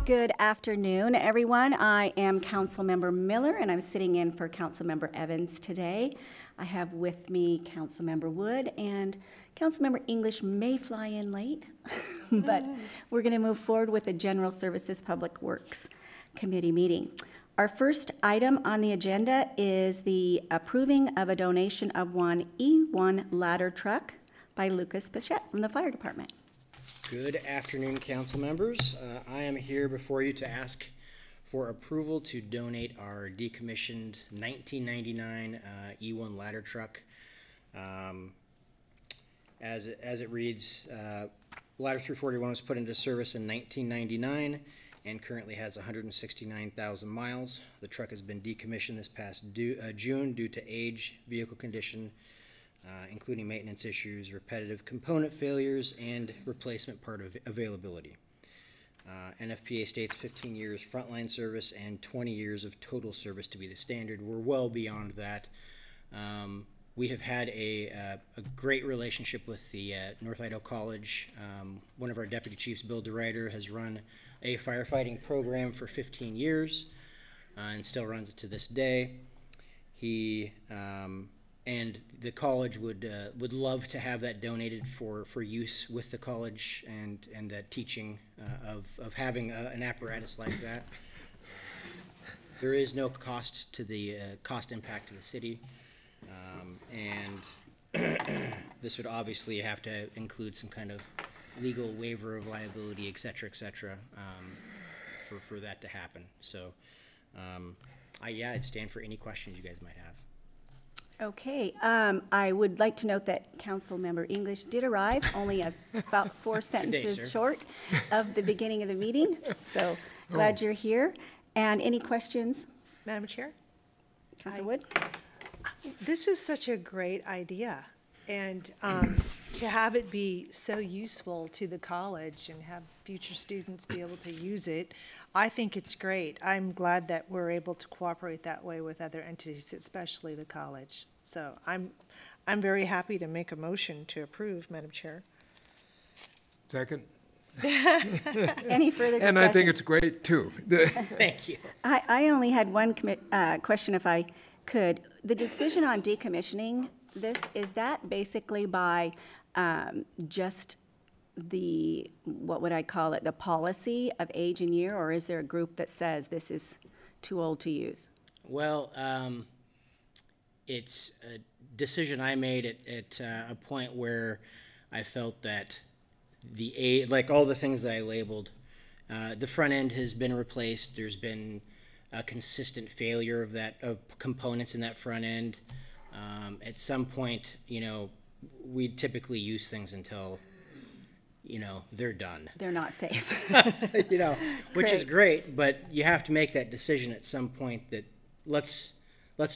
Good afternoon, everyone. I am Councilmember Miller, and I'm sitting in for Councilmember Evans today. I have with me Councilmember Wood, and Councilmember English may fly in late, but we're going to move forward with the General Services Public Works Committee meeting. Our first item on the agenda is the approving of a donation of one E1 ladder truck by Lucas Pichette from the Fire Department. Good afternoon, council members. I am here before you to ask for approval to donate our decommissioned 1999 E1 ladder truck. As it reads, ladder 341 was put into service in 1999 and currently has 169,000 miles. The truck has been decommissioned this past June due to age, vehicle condition, including maintenance issues, repetitive component failures, and replacement part availability. NFPA states 15 years frontline service and 20 years of total service to be the standard. We're well beyond that. We have had a great relationship with the North Idaho College. One of our deputy chiefs, Bill DeRuyter, has run a firefighting program for 15 years and still runs it to this day. He and the college would love to have that donated for use with the college and that teaching of having an apparatus like that. There is no cost to the cost impact to the city, and this would obviously have to include some kind of legal waiver of liability, et cetera, for that to happen. So, I'd stand for any questions you guys might have. Okay, I would like to note that Councilmember English did arrive, only about 4 sentences short of the beginning of the meeting. So glad you're here. And any questions? Madam Chair? Councilor Wood? This is such a great idea. And to have it be so useful to the college and have future students be able to use it, I think it's great. I'm glad that we're able to cooperate that way with other entities, especially the college. So I'm very happy to make a motion to approve, Madam Chair. Second. Any further discussion? And I think it's great, too. Thank you. I only had one question, if I could. The decision on decommissioning this, is that basically by just the, what would I call it, the policy of age and year, or is there a group that says this is too old to use? Well, it's a decision I made at a point where I felt that the age, like all the things that I labeled, the front end has been replaced. There's been a consistent failure of components in that front end. At some point, we typically use things until, they're done. They're not safe. Which is great, but you have to make that decision at some point that let's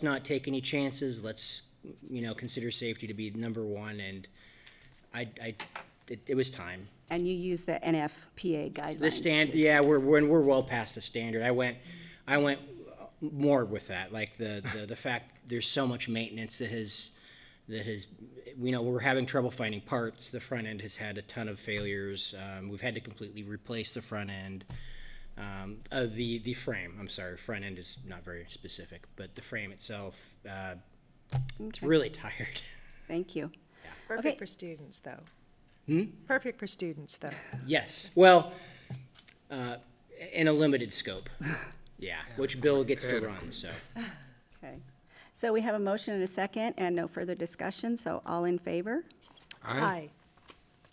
not take any chances. Let's, consider safety to be number one. And it was time. And you use the NFPA guidelines. The standard, yeah, we're well past the standard. I went more with that, like the fact there's so much maintenance that has we're having trouble finding parts. The front end has had a ton of failures. We've had to completely replace the front end. The frame, I'm sorry, front end is not very specific, but the frame itself, it's really tired. Thank you. Yeah. Perfect for students, though. Perfect for students, though. Yes. Well, in a limited scope. Yeah, which Bill gets to run, so. Okay. So we have a motion and a second and no further discussion, so all in favor? Aye.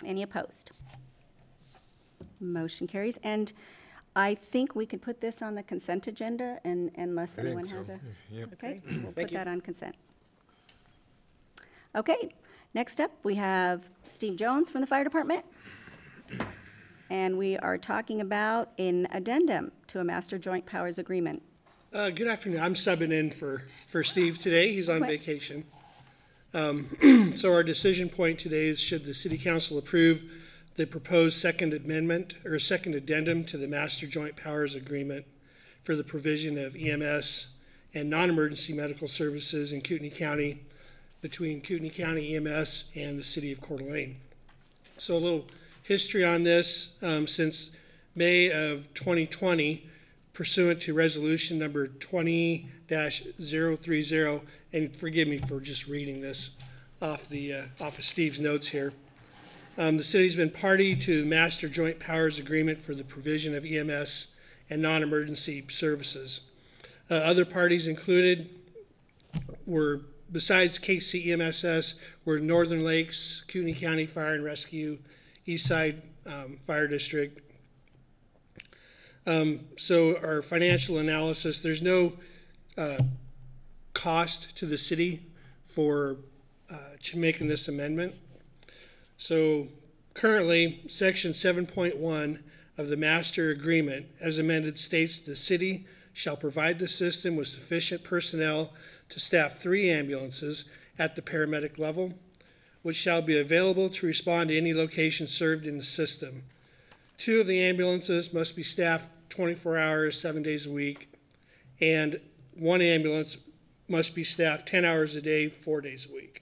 Any opposed? Motion carries. And I think we could put this on the consent agenda unless anyone has a... Yep. Okay, we'll put that on consent. Okay, next up we have Steve Jones from the Fire Department. And we are talking about an addendum to a Master Joint Powers Agreement. Good afternoon. I'm subbing in for Steve today. He's on vacation. So our decision point today is, should the City Council approve the proposed second amendment or second addendum to the Master Joint Powers Agreement for the provision of EMS and non-emergency medical services in Kootenai County between Kootenai County EMS and the City of Coeur d'Alene. So a little history on this. Since May of 2020 pursuant to resolution number 20-030, and forgive me for just reading this off of Steve's notes here. The city's been party to the Master Joint Powers Agreement for the provision of EMS and non-emergency services. Other parties included were, besides KCEMSS, were Northern Lakes, Kootenai County Fire and Rescue, Eastside Fire District. So our financial analysis, there's no cost to the city for making this amendment. So currently, Section 7.1 of the Master Agreement, as amended, states the city shall provide the system with sufficient personnel to staff 3 ambulances at the paramedic level, which shall be available to respond to any location served in the system. 2 of the ambulances must be staffed 24 hours, 7 days a week, and 1 ambulance must be staffed 10 hours a day, 4 days a week.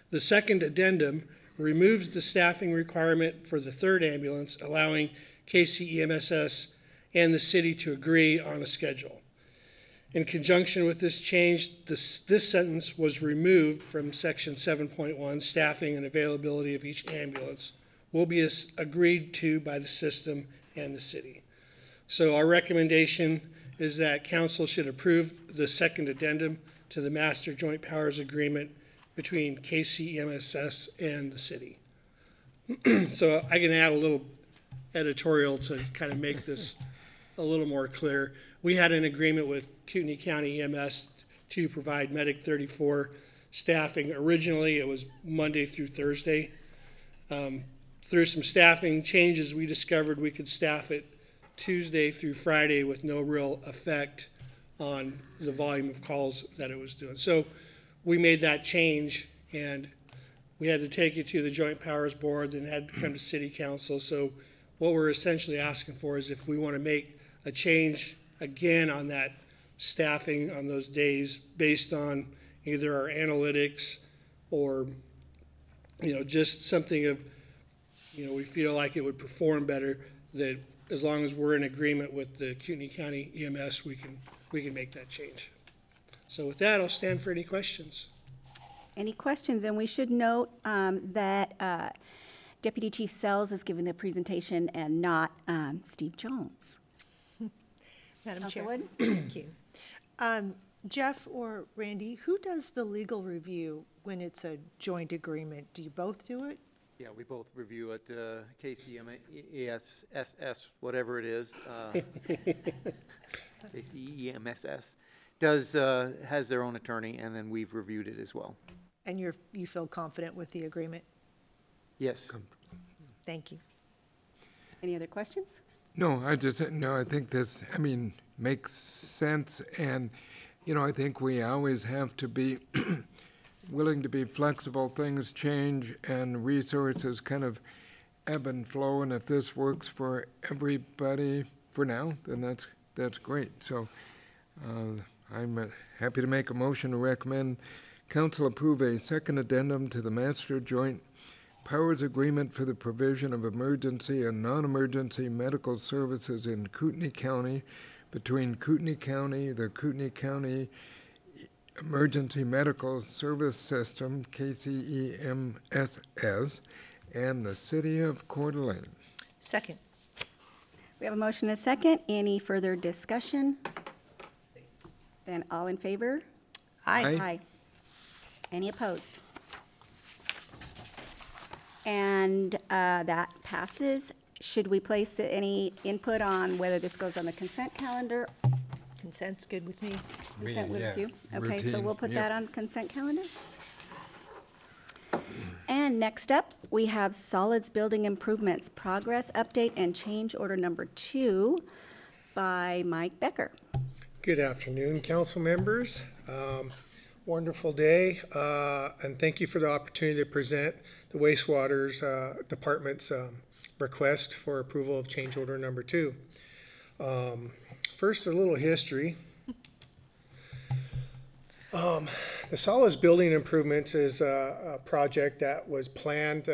The second addendum removes the staffing requirement for the 3rd ambulance, allowing KCEMSS and the city to agree on a schedule. In conjunction with this change, this sentence was removed from Section 7.1, staffing and availability of each ambulance will be agreed to by the system and the city. So our recommendation is that council should approve the second addendum to the Master Joint Powers Agreement between KCEMSS and the city. So I can add a little editorial to kind of make this a little more clear. We had an agreement with Kootenai County EMS to provide Medic 34 staffing. Originally, it was Monday through Thursday. Through some staffing changes, we discovered we could staff it Tuesday through Friday with no real effect on the volume of calls that it was doing. So we made that change, and we had to take it to the Joint Powers Board, then had to come to City Council. So what we're essentially asking for is if we want to make a change again on that staffing on those days based on either our analytics or, just something of, we feel like it would perform better, that as long as we're in agreement with the Kootenai County EMS, we can make that change. So with that, I'll stand for any questions. Any questions? And we should note that Deputy Chief Sells is giving the presentation and not Steve Jones. Madam Chair. Wood? Thank you. Jeff or Randy, who does the legal review when it's a joint agreement? Do you both do it? Yeah, we both review it, KCEMSS, whatever it is, KCEMSS, has their own attorney, and then we've reviewed it as well. And you feel confident with the agreement? Yes. Thank you. Any other questions? No, I think this, makes sense. And, I think we always have to be willing to be flexible. Things change and resources kind of ebb and flow. And if this works for everybody for now, then that's great. So I'm happy to make a motion to recommend council approve a second addendum to the Master Joint Powers Agreement for the provision of emergency and non-emergency medical services in Kootenai County between Kootenai County, the Kootenai County Emergency Medical Service System, KCEMSS, and the City of Coeur d'Alene. Second. We have a motion and a second. Any further discussion? Then all in favor? Aye. Aye. Any opposed? And that passes. Should we place any input on whether this goes on the consent calendar? Consent's good with me. Consent with you? Okay, so Routine, we'll put yep. that on consent calendar. And next up, we have solids building improvements, progress update and change order number 2 by Mike Becker. Good afternoon, council members. Wonderful day, and thank you for the opportunity to present the wastewater's department's request for approval of change order number 2. First, a little history. The solids building improvements is a project that was planned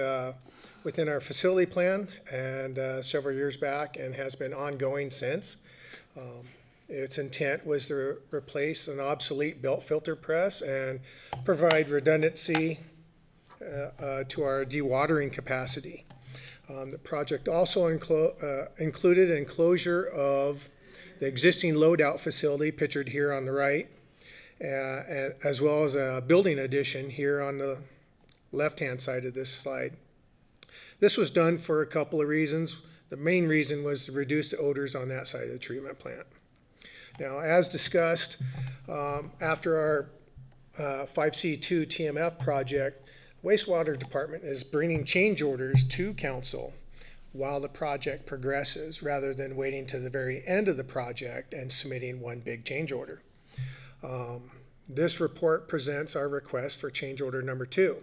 within our facility plan and several years back and has been ongoing since. Its intent was to replace an obsolete belt filter press and provide redundancy to our dewatering capacity. The project also included enclosure of the existing loadout facility pictured here on the right, and as well as a building addition here on the left-hand side of this slide. This was done for a couple of reasons. The main reason was to reduce the odors on that side of the treatment plant. Now, as discussed, after our 5C2 TMF project, wastewater department is bringing change orders to council while the project progresses, rather than waiting to the very end of the project and submitting one big change order. This report presents our request for change order number 2.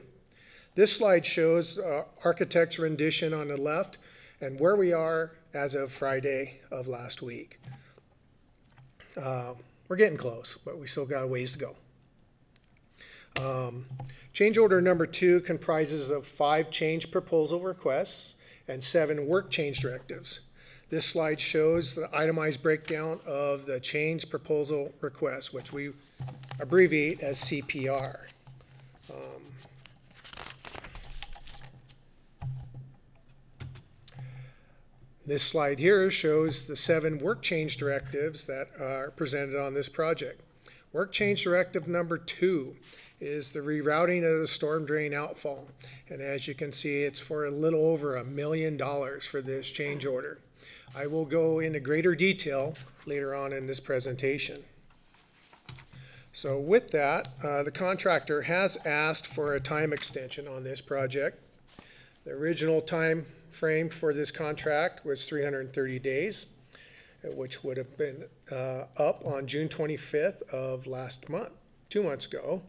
This slide shows architect's rendition on the left and where we are as of Friday of last week. We're getting close, but we still got a ways to go. Change order number 2 comprises of 5 change proposal requests and 7 work change directives. This slide shows the itemized breakdown of the change proposal request, which we abbreviate as CPR. This slide here shows the 7 work change directives that are presented on this project. Work change directive number 2 is the rerouting of the storm drain outfall. And as you can see, it's for a little over $1 million for this change order. I will go into greater detail later on in this presentation. So with that, the contractor has asked for a time extension on this project. The original time frame for this contract was 330 days, which would have been up on June 25th of last month, 2 months ago.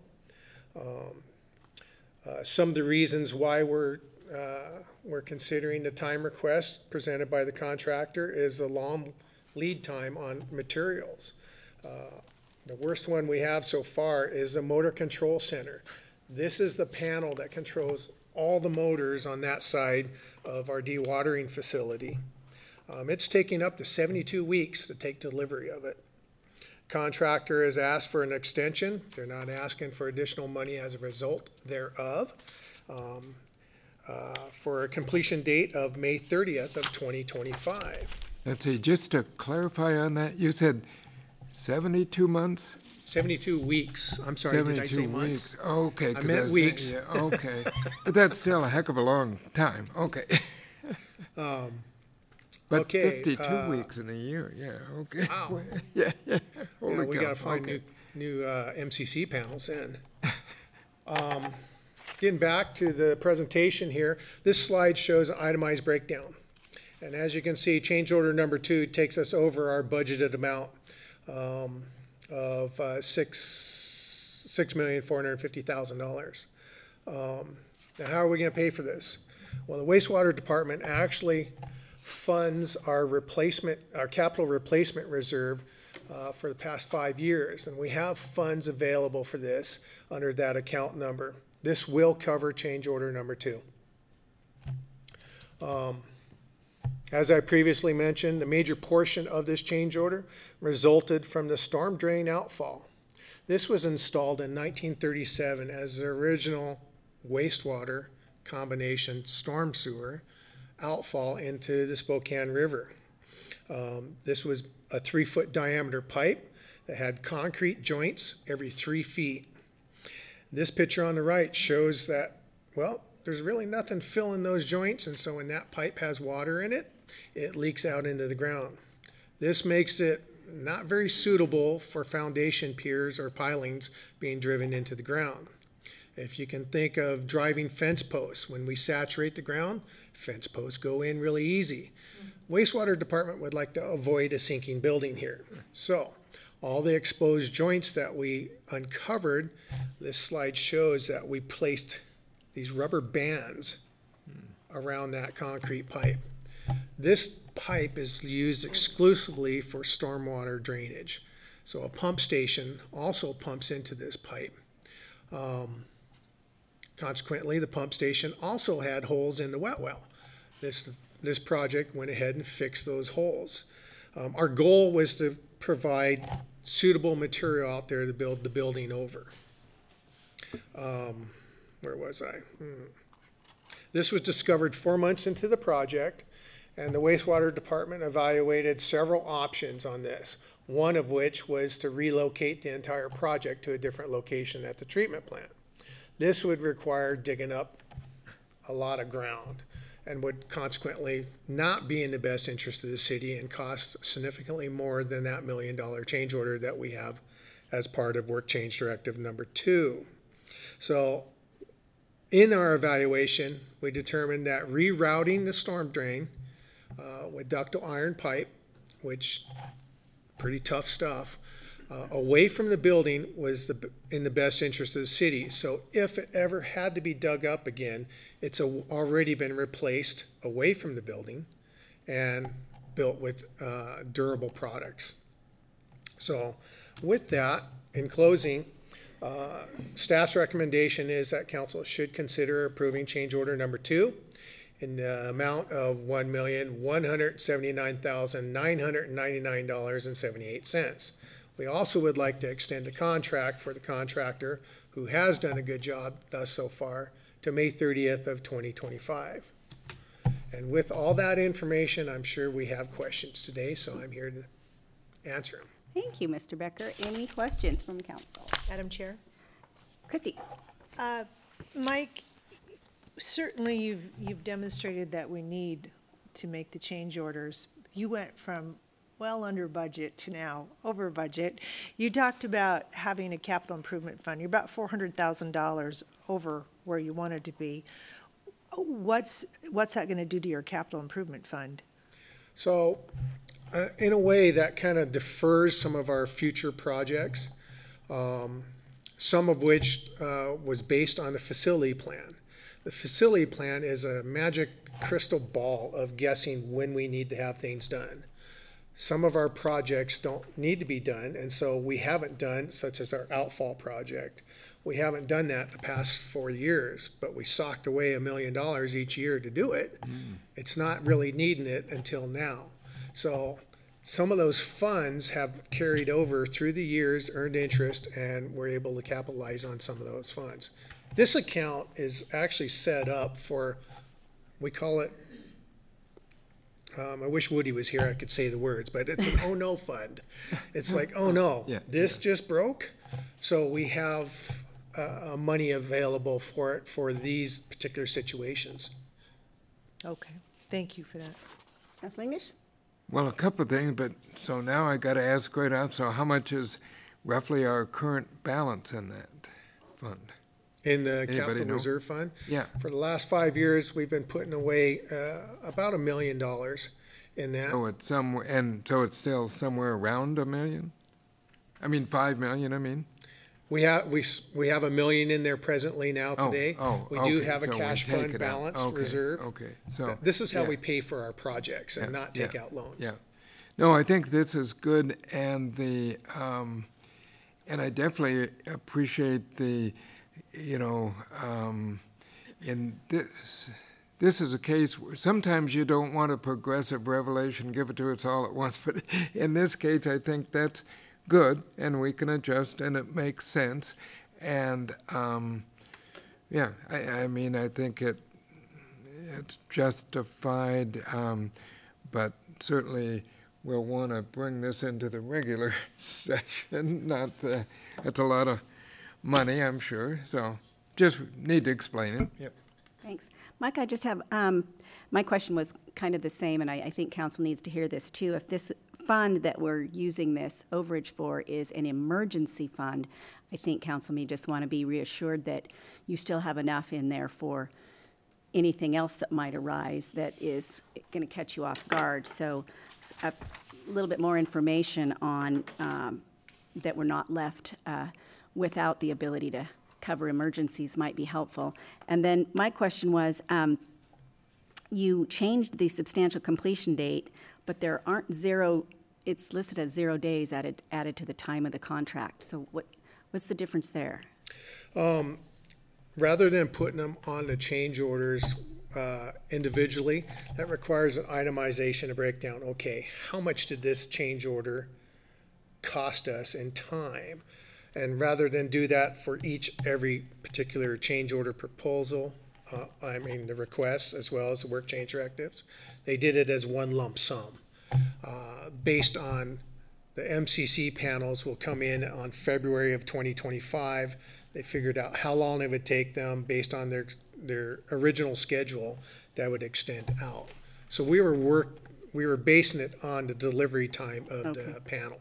Some of the reasons why we're considering the time request presented by the contractor is the long lead time on materials. The worst one we have so far is the motor control center. This is the panel that controls all the motors on that side of our dewatering facility. It's taking up to 72 weeks to take delivery of it. Contractor has asked for an extension. They're not asking for additional money as a result thereof, for a completion date of May 30th of 2025. Let's see, just to clarify on that, you said 72 months? 72 weeks. I'm sorry, did I say months? Weeks. Okay. I meant weeks. Yeah, okay. But that's still a heck of a long time. Okay. But okay, 52 weeks in a year, yeah, okay. Wow. Yeah. Yeah, Holy we cow. got to find Okay. new MCC panels in. Getting back to the presentation here, this slide shows an itemized breakdown. And as you can see, change order number 2 takes us over our budgeted amount of $6,450,000. Now, how are we going to pay for this? Well, the wastewater department actually funds our capital replacement reserve for the past 5 years, and we have funds available for this under that account number. This will cover change order number 2. As I previously mentioned, the major portion of this change order resulted from the storm drain outfall. This was installed in 1937 as the original wastewater combination storm sewer outfall into the Spokane River. This was a 3-foot diameter pipe that had concrete joints every 3 feet. This picture on the right shows that, well, there's really nothing filling those joints, and so when that pipe has water in it, it leaks out into the ground. This makes it not very suitable for foundation piers or pilings being driven into the ground. If you can think of driving fence posts, when we saturate the ground, fence posts go in really easy. Wastewater department would like to avoid a sinking building here. So all the exposed joints that we uncovered, this slide shows that we placed these rubber bands around that concrete pipe. This pipe is used exclusively for stormwater drainage. So a pump station also pumps into this pipe. Consequently, the pump station also had holes in the wet well. This project went ahead and fixed those holes. Our goal was to provide suitable material out there to build the building over. Where was I? This was discovered 4 months into the project, and the wastewater department evaluated several options on this, one of which was to relocate the entire project to a different location at the treatment plant. This would require digging up a lot of ground and would consequently not be in the best interest of the city and cost significantly more than that $1 million change order that we have as part of Work Change Directive number 2. So in our evaluation, we determined that rerouting the storm drain with ductile iron pipe, which pretty tough stuff, away from the building was in the best interest of the city. So if it ever had to be dug up again, it's already been replaced away from the building and built with durable products. So with that, in closing, staff's recommendation is that council should consider approving change order number 2 in the amount of $1,179,999.78. We also would like to extend the contract for the contractor, who has done a good job thus so far, to May 30th of 2025. And with all that information, I'm sure we have questions today, so I'm here to answer them. Thank you, Mr. Becker. Any questions from council? Madam Chair? Christie? Mike, certainly you've demonstrated that we need to make the change orders. You went from well under budget to now over budget. You talked about having a capital improvement fund. You're about $400,000 over where you wanted to be. What's that going to do to your capital improvement fund? So in a way, that kind of defers some of our future projects, some of which was based on the facility plan. The facility plan is a magic crystal ball of guessing when we need to have things done. Some of our projects don't need to be done, and so we haven't done, such as our outfall project. We haven't done that the past 4 years, but we socked away $1 million each year to do it. It's not really needing it until now. So some of those funds have carried over through the years, earned interest, and we're able to capitalize on some of those funds. This account is actually set up for, we call it, I wish Woody was here, I could say the words, but it's an oh no fund. It's like, oh no, this just broke. So we have money available for it for these particular situations. Okay, thank you for that. Councilor English? Well, a couple of things, but so now I got to ask right up, so how much is roughly our current balance in that fund? In the Anybody capital know? reserve fund? Yeah. For the last 5 years, we've been putting away about $1 million in that. Oh, it's somewhere, and so it's still somewhere around $1 million? I mean, 5 million, I mean? We have $1 million in there presently now today. We do have a so we cash take fund it out. balance Okay, reserve. Okay, so. This is how yeah. we pay for our projects and not take out loans. Yeah. No, I think this is good, and and I definitely appreciate the, in this is a case where sometimes you don't want a progressive revelation, give it to us all at once, but in this case, I think that's good, and we can adjust, and it makes sense, and yeah, I mean, I think it's justified, but certainly we'll want to bring this into the regular session, it's a lot of money, I'm sure, so just need to explain it. Yep. Thanks. Mike, I just have, my question was kind of the same, and I think council needs to hear this too. If this fund that we're using this overage for is an emergency fund, I think council may just want to be reassured that you still have enough in there for anything else that might arise that is going to catch you off guard. So a little bit more information on that we're not left without the ability to cover emergencies might be helpful. And then my question was, you changed the substantial completion date, but there aren't it's listed as 0 days added to the time of the contract. So what's the difference there? rather than putting them on the change orders individually, that requires an itemization, a breakdown. Okay, how much did this change order cost us in time? And rather than do that for every particular change order proposal, the requests as well as the work change directives, they did it as one lump sum. Based on the MCC panels will come in on February of 2025. They figured out how long it would take them based on their original schedule that would extend out. So we were basing it on the delivery time of the panel.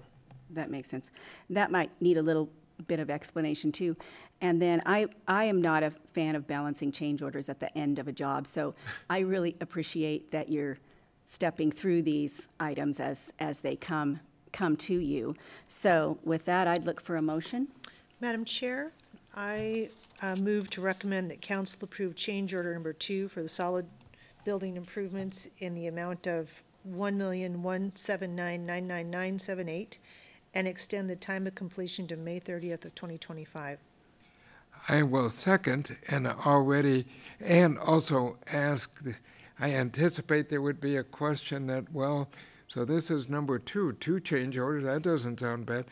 That makes sense. That might need a little bit of explanation too. And then I am not a fan of balancing change orders at the end of a job, so I really appreciate that you're stepping through these items as they come to you. So with that, I'd look for a motion. Madam Chair, I move to recommend that council approve change order number 2 for the solid building improvements in the amount of $1,179,999.78 and extend the time of completion to May 30th of 2025. I will second and also ask, I anticipate there would be a question that, well, so this is number 2 change orders, that doesn't sound bad.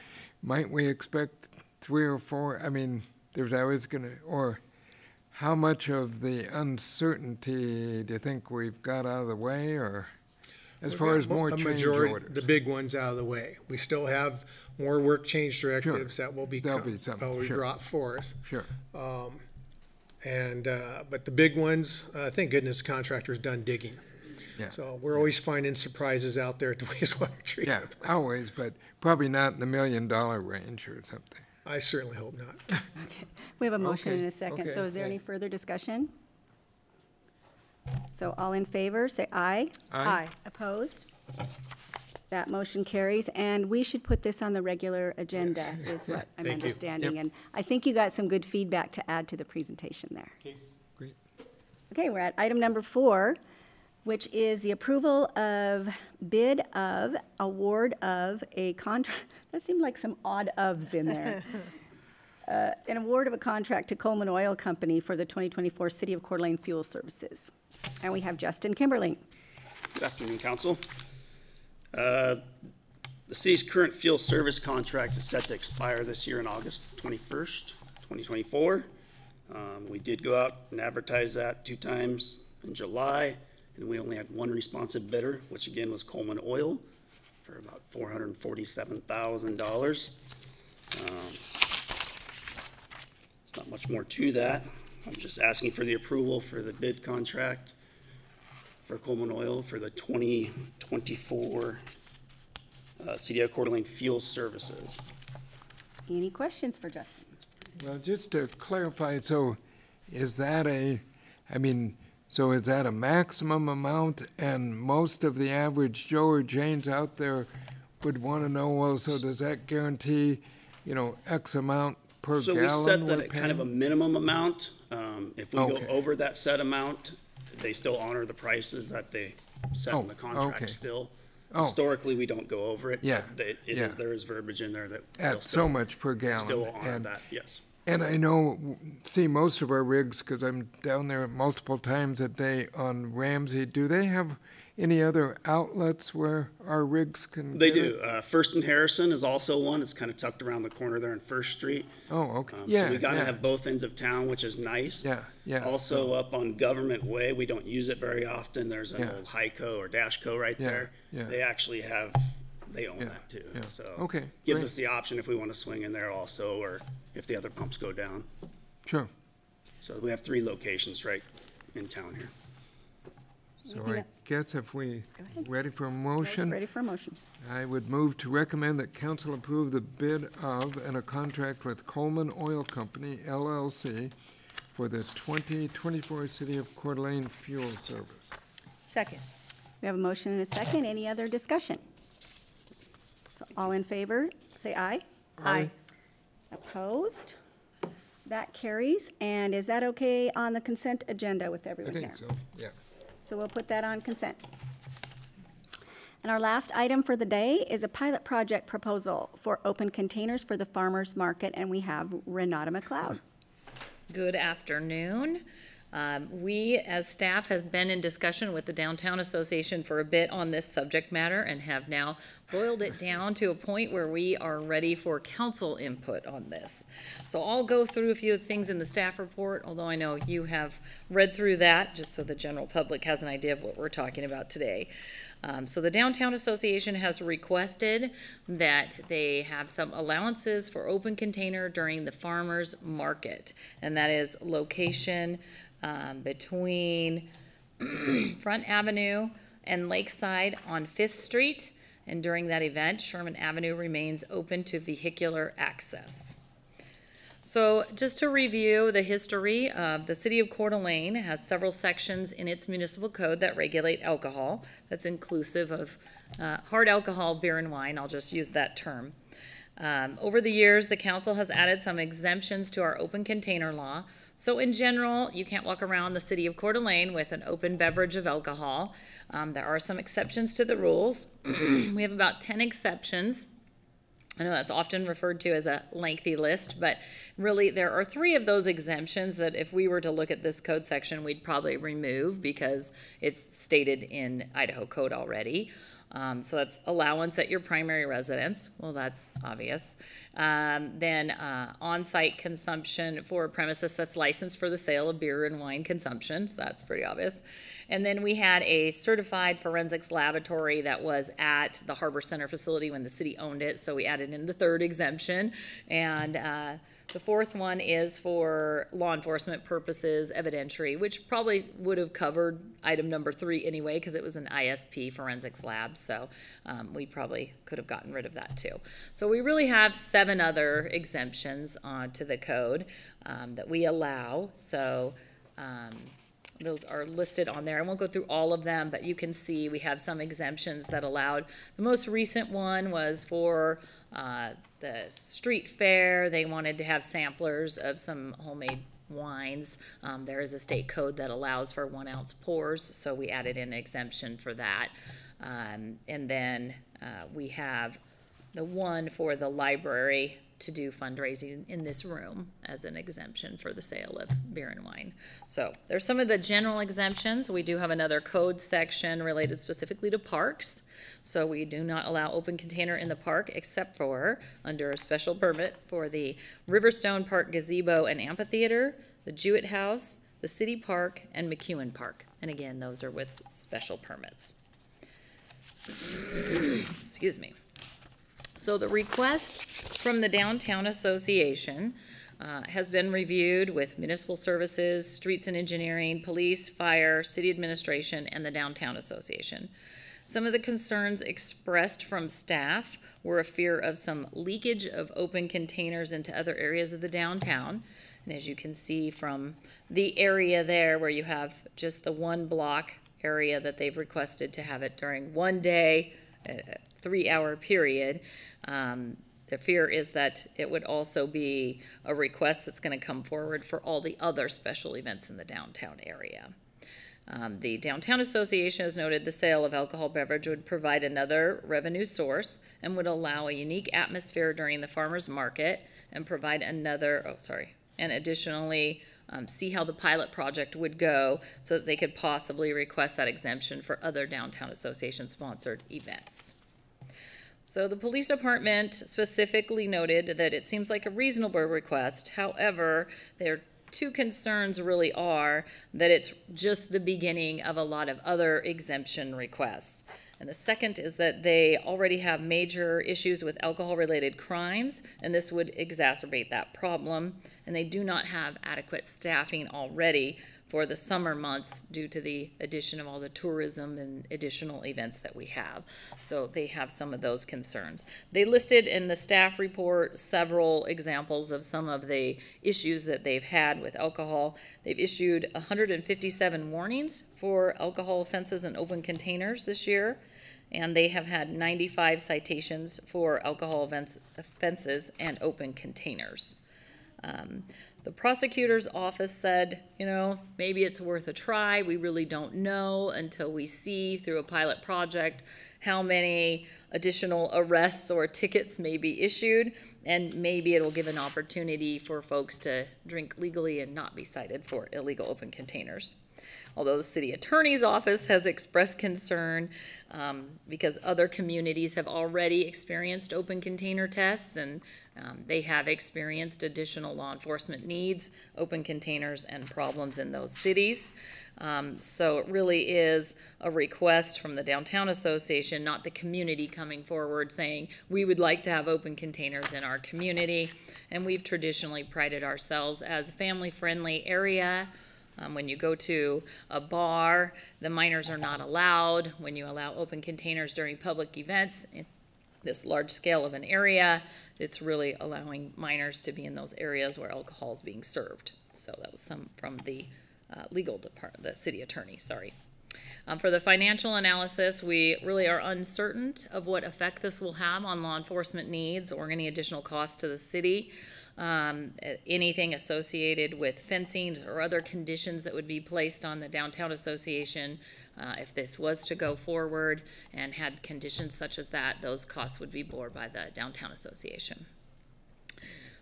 Might we expect 3 or 4? I mean, there's always or how much of the uncertainty do you think we've got out of the way, or as far as more change orders? The big ones out of the way. We still have more work change directives that will be brought forth. Sure. But the big ones, thank goodness contractor's done digging. Yeah. So we're always finding surprises out there at the wastewater treatment. Yeah, always, but probably not in the $1 million range or something. I certainly hope not. Okay. We have a motion Okay. and a second. Okay. So is there any further discussion? So all in favor, say aye. Aye. Opposed? That motion carries, and we should put this on the regular agenda, is what I'm Thank you. understanding. Yep. And I think you got some good feedback to add to the presentation there. Great. Okay, we're at item number 4, which is the approval of bid of award of a contract. That seemed like some odd ofs in there. An award of a contract to Coleman Oil Company for the 2024 City of Coeur d'Alene Fuel Services. And we have Justin Kimberling. Good afternoon, Council. The city's current fuel service contract is set to expire this year on August 21st, 2024. We did go out and advertise that 2 times in July, and we only had 1 responsive bidder, which again was Coleman Oil, for about $447,000. It's not much more to that. I'm just asking for the approval for the bid contract for Coleman Oil for the 2024 City of Coeur d'Alene Fuel Services. Any questions for Justin? Well, just to clarify, so is that is that a maximum amount, and most of the average Joe or Janes out there would want to know, well, so does that guarantee, X amount per So gallon? we set that we're at kind of a paying? minimum amount. If we go Okay. over that set amount, they still honor the prices that they set in the okay. contract still. Oh. Historically, we don't go over it. Yeah, but yeah. There is verbiage in there that they'll At so still, much per gallon. still honor and- that, yes. And I know, see most of our rigs, because I'm down there multiple times a day on Ramsey, do they have any other outlets where our rigs can They get do. it? First and Harrison is also one. It's kind of tucked around the corner there in First Street. Oh, okay. So we gotta have both ends of town, which is nice. Yeah, yeah. Also up on Government Way, we don't use it very often. There's an Yeah. old Hyco or Dashco right Yeah, there. yeah. They actually they own Yeah, that too. yeah. So Okay, gives great. us the option if we want to swing in there also, or if the other pumps go down. Sure. So we have 3 locations right in town here. So Anything I else? guess if we, ahead. ready for a Guys motion? ready for a motion? I would move to recommend that council approve the bid of and a contract with Coleman Oil Company LLC for the 2024 City of Coeur d'Alene Fuel Service. Second. We have a motion and a second. Any other discussion? So all in favor, say aye. Aye. Opposed? That carries. And is that okay on the consent agenda with I everyone here? think so, yeah. So we'll put that on consent. And our last item for the day is a pilot project proposal for open containers for the farmers market, and we have Renata McLeod. Good afternoon. We, as staff, have been in discussion with the Downtown Association for a bit on this subject matter and have now boiled it down to a point where we are ready for council input on this. So I'll go through a few things in the staff report, although I know you have read through that, just so the general public has an idea of what we're talking about today. So the Downtown Association has requested that they have some allowances for open container during the farmers market, and that is location between Front Avenue and Lakeside on 5th Street, and during that event, Sherman Avenue remains open to vehicular access. So just to review the history, the city of Coeur d'Alene has several sections in its municipal code that regulate alcohol. That's inclusive of hard alcohol, beer and wine. I'll just use that term. Over the years, the council has added some exemptions to our open container law. So in general, you can't walk around the city of Coeur d'Alene with an open beverage of alcohol. There are some exceptions to the rules. We have about 10 exceptions. I know that's often referred to as a lengthy list, but really there are 3 of those exemptions that if we were to look at this code section, we'd probably remove because it's stated in Idaho code already. So that's allowance at your primary residence. Well, that's obvious. Then on-site consumption for a premises that's licensed for the sale of beer and wine consumption. So that's pretty obvious. And then we had a certified forensics laboratory that was at the Harbor Center facility when the city owned it. So we added in the 3rd exemption. And the 4th one is for law enforcement purposes, evidentiary, which probably would have covered item number 3 anyway, because it was an ISP forensics lab. So we probably could have gotten rid of that too. So we really have 7 other exemptions to the code that we allow. So those are listed on there. I won't go through all of them, but you can see we have some exemptions that allowed. The most recent one was for the street fair. They wanted to have samplers of some homemade wines. There is a state code that allows for 1 ounce pours, so we added in an exemption for that. And then we have the one for the library to do fundraising in this room as an exemption for the sale of beer and wine. So there's some of the general exemptions. We do have another code section related specifically to parks. So we do not allow open container in the park except for under a special permit for the Riverstone Park gazebo and amphitheater, the Jewett House, the City Park, and McEwen Park. And again, those are with special permits. Excuse me. So the request from the Downtown Association has been reviewed with Municipal Services, Streets and Engineering, Police, Fire, City Administration, and the Downtown Association. Some of the concerns expressed from staff were a fear of some leakage of open containers into other areas of the downtown. And as you can see from the area there where you have just the 1 block area that they've requested to have it during 1 day, a 3-hour period. The fear is that it would also be a request that's going to come forward for all the other special events in the downtown area. The Downtown Association has noted the sale of alcohol beverage would provide another revenue source and would allow a unique atmosphere during the farmers market and provide another, and additionally see how the pilot project would go so that they could possibly request that exemption for other Downtown Association sponsored events. So the police department specifically noted that it seems like a reasonable request. However, their 2 concerns really are that it's just the beginning of a lot of other exemption requests. And the second is that they already have major issues with alcohol-related crimes, and this would exacerbate that problem. And they do not have adequate staffing already for the summer months due to the addition of all the tourism and additional events that we have. So they have some of those concerns. They listed in the staff report several examples of some of the issues that they've had with alcohol. They've issued 157 warnings for alcohol offenses in open containers this year, and they have had 95 citations for alcohol offenses and open containers. The prosecutor's office said, you know, maybe it's worth a try. We really don't know until we see through a pilot project how many additional arrests or tickets may be issued, and maybe it'll give an opportunity for folks to drink legally and not be cited for illegal open containers. Although the city attorney's office has expressed concern because other communities have already experienced open container tests, and they have experienced additional law enforcement needs, open containers, and problems in those cities. So it really is a request from the Downtown Association, not the community coming forward saying, we would like to have open containers in our community. And we've traditionally prided ourselves as a family-friendly area. When you go to a bar, the minors are not allowed. When you allow open containers during public events, in this large scale of an area, it's really allowing minors to be in those areas where alcohol is being served. So that was some from the legal department, the city attorney, sorry. For the financial analysis, we really are uncertain of what effect this will have on law enforcement needs or any additional costs to the city. Anything associated with fencing or other conditions that would be placed on the Downtown Association, if this was to go forward and had conditions such as that, those costs would be borne by the Downtown Association.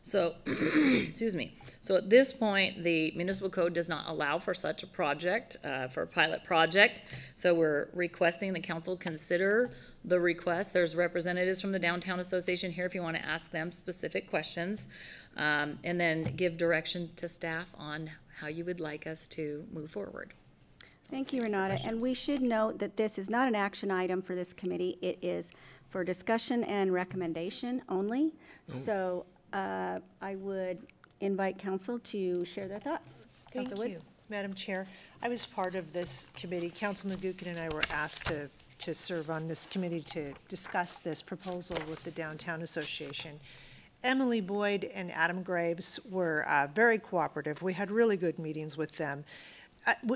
So, excuse me. So at this point, the municipal code does not allow for such a project, for a pilot project. So we're requesting the council consider the request. There's representatives from the Downtown Association here if you want to ask them specific questions, and then give direction to staff on how you would like us to move forward. Thank you, Renata. And we should note that this is not an action item for this committee. It is for discussion and recommendation only. So I would invite council to share their thoughts. Thank Councilor Wood? you, Madam Chair. I was part of this committee. Councilman Gookin and I were asked to serve on this committee to discuss this proposal with the Downtown Association. Emily Boyd and Adam Graves were very cooperative. We had really good meetings with them.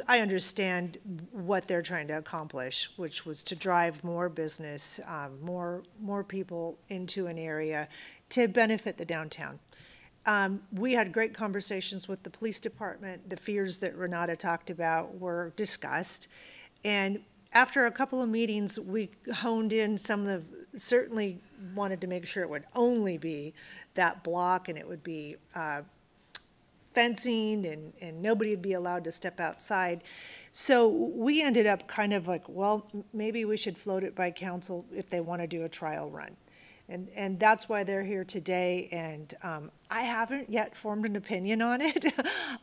I understand what they're trying to accomplish, which was to drive more business, more people into an area to benefit the downtown. We had great conversations with the police department. The fears that Renata talked about were discussed. And after a couple of meetings, we honed in some of the, certainly wanted to make sure it would only be that block and it would be fencing and nobody would be allowed to step outside. So we ended up kind of like, well, maybe we should float it by council if they want to do a trial run. And that's why they're here today, and I haven't yet formed an opinion on it.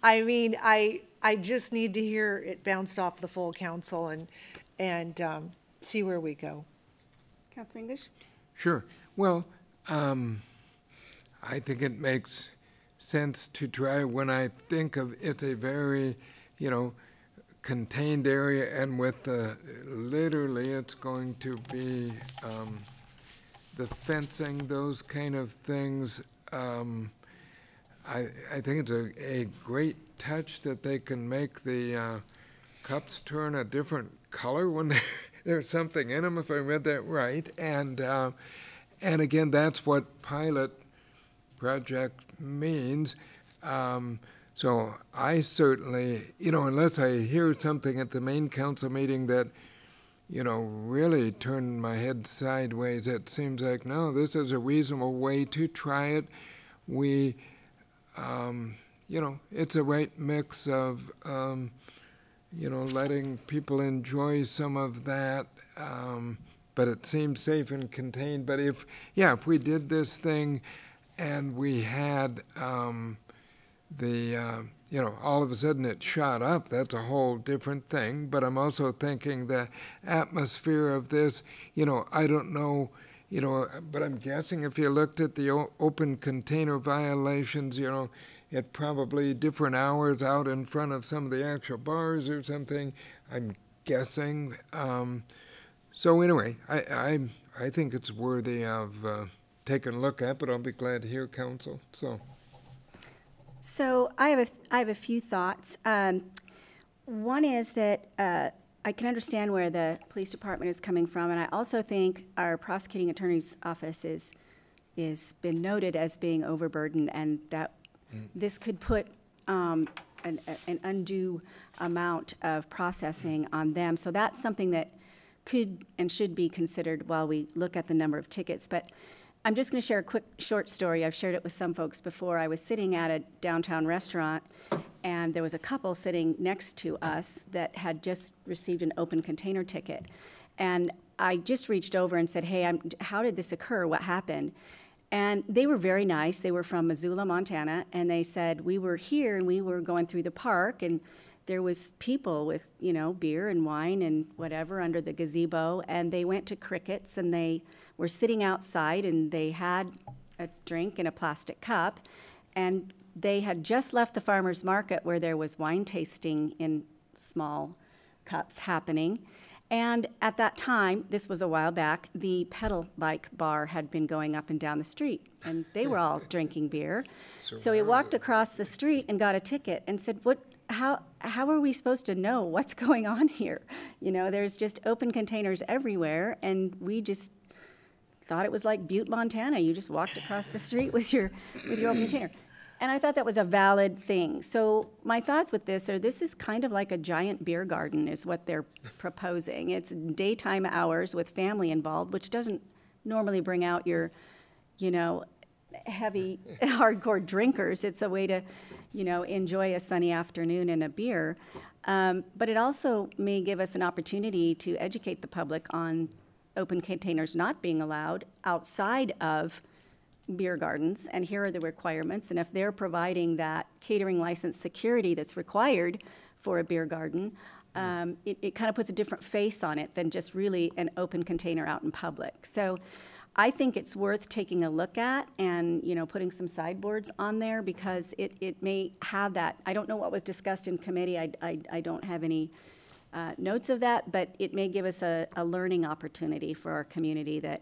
I mean, I just need to hear it bounced off the full council and see where we go. Councilor English? Sure. Well, I think it makes sense to try when I think of it's a very, you know, contained area, and with literally it's going to be the fencing, those kind of things. I think it's a great touch that they can make the cups turn a different color when there's something in them, if I read that right. And again, that's what pilot project means. So I certainly, you know, unless I hear something at the main council meeting that, you know, really turned my head sideways, it seems like, no, this is a reasonable way to try it. We, you know, it's a right mix of, you know, letting people enjoy some of that, but it seems safe and contained. But if we did this thing and we had you know, all of a sudden it shot up, that's a whole different thing. But I'm also thinking the atmosphere of this, you know, I don't know, you know, but I'm guessing if you looked at the open container violations, you know, at probably different hours out in front of some of the actual bars or something, I'm guessing. So anyway, I think it's worthy of taking a look at, but I'll be glad to hear counsel. So I have a few thoughts. One is that I can understand where the police department is coming from, and I also think our prosecuting attorney's office is been noted as being overburdened, and that this could put an undue amount of processing on them. So that's something that could and should be considered while we look at the number of tickets. But I'm just going to share a quick short story. I've shared it with some folks before. I was sitting at a downtown restaurant, and there was a couple sitting next to us that had just received an open container ticket. And I just reached over and said, hey, how did this occur? What happened? And they were very nice. They were from Missoula, Montana, and they said, we were here and we were going through the park, and there was people with, you know, beer and wine and whatever under the gazebo, and they went to Crickets, and they were sitting outside, and they had a drink in a plastic cup, and they had just left the farmer's market where there was wine tasting in small cups happening. And at that time, this was a while back, the pedal bike bar had been going up and down the street, and they were all drinking beer. So he walked across the street and got a ticket and said, how are we supposed to know what's going on here? You know, there's just open containers everywhere, and we just thought it was like Butte, Montana. You just walked across the street with your open container. And I thought that was a valid thing. So my thoughts with this are, this is kind of like a giant beer garden is what they're proposing. It's daytime hours with family involved, which doesn't normally bring out your, you know, heavy, hardcore drinkers. It's a way to, you know, enjoy a sunny afternoon and a beer. But it also may give us an opportunity to educate the public on open containers not being allowed outside of beer gardens, and here are the requirements. And if they're providing that catering license security that's required for a beer garden, it kind of puts a different face on it than just really an open container out in public. So I think it's worth taking a look at and, you know, putting some sideboards on there, because it may have that. I don't know what was discussed in committee. I don't have any notes of that, but it may give us a learning opportunity for our community that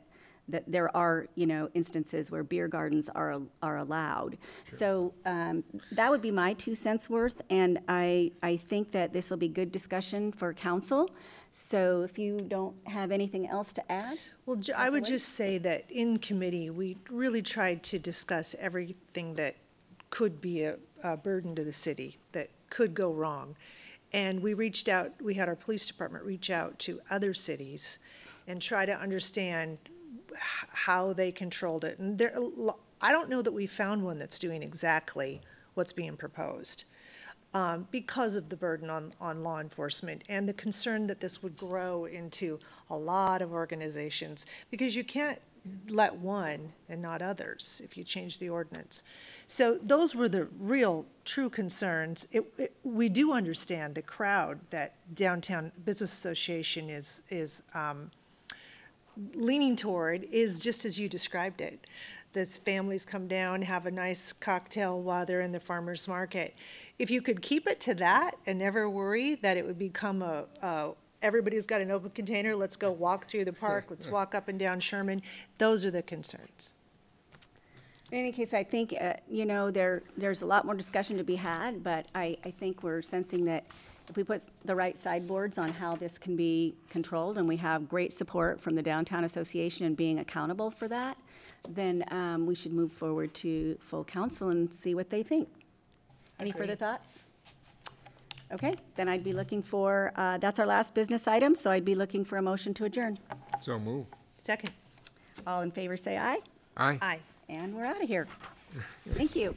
there are, you know, instances where beer gardens are allowed. Sure. So that would be my 2 cents worth, and I think that this will be good discussion for council. So if you don't have anything else to add? Well, I would just say that in committee, we really tried to discuss everything that could be a burden to the city, that could go wrong. And we reached out, we had our police department reach out to other cities and try to understand how they controlled it. And I don't know that we found one that's doing exactly what's being proposed, because of the burden on law enforcement and the concern that this would grow into a lot of organizations, because you can't let one and not others if you change the ordinance. So those were the real, true concerns. We do understand the crowd that Downtown Business Association is leaning toward is just as you described it. These families come down, have a nice cocktail while they're in the farmer's market. If you could keep it to that and never worry that it would become everybody's got an open container, let's go walk through the park, let's walk up and down Sherman, those are the concerns. In any case, I think, you know, there's a lot more discussion to be had, but I think we're sensing that if we put the right sideboards on how this can be controlled, and we have great support from the Downtown Association and being accountable for that, then we should move forward to full council and see what they think. Any further thoughts? Okay, then I'd be looking for, that's our last business item, so I'd be looking for a motion to adjourn. So move. Second. All in favor say aye. Aye. Aye. And we're out of here. Thank you.